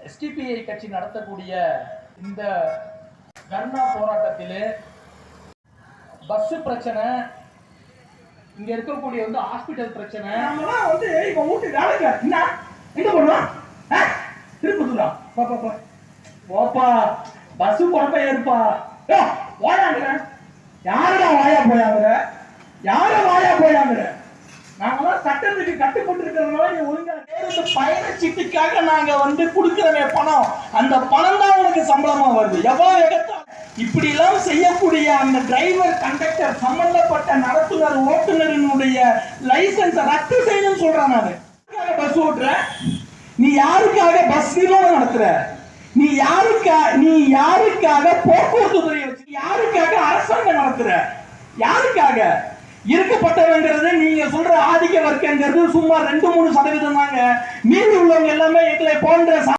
SDPI கட்சி நடத்தக்கூடிய இந்த தர்ணா போராட்டத்திலே பஸ் பிரச்சனை, இங்க இருக்கக்கூடிய ஹாஸ்பிட்டல் பிரச்சனை, நம்மலாம் இப்ப ஊட்டி வேலைக்கு என்ன எங்க போறோம்? திருப்பத்தூரா? போப்பா பஸ் பொறப்ப ஏறுப்பா. வாயாங்கிற யாரடா வாயா போயாங்கிற? யார வாயா போயாங்கிற? நாங்களாம் சட்டத்துக்கு கட்டுப்பட்டு இருக்கிறதுனால நீ ஒழுங்கா பேருந்து பயணச்சீட்டுக்காக நாங்க கொடுக்கிறவே பணம், அந்த பணம் தான் உனக்கு சம்பளமா வருது. எவ்வளவு எடுத்தா இப்படி எல்லாம் செய்யக்கூடிய அந்த டிரைவர் கண்டக்டர் சம்பந்தப்பட்ட நடத்துனர் ஓட்டுநரினுடைய லைசன்ஸ் ரத்து செய்யணும்னு சொல்றான். நானு பஸ் ஓட்டுற, நீ யாருக்காக பஸ் நிறுவனம் நடத்துற? நீ யாருக்காக போக்குவரத்து துறையை வச்சு யாருக்காக அரசாங்கம் நடத்துற? யாருக்காக? இருக்கப்பட்டவங்கிறது நீங்க சொல்ற ஆதிக்க வர்க்கங்கிறது சும்மா 2-3% தாங்க. மீதி உள்ளவங்க எல்லாமே எங்களை போன்ற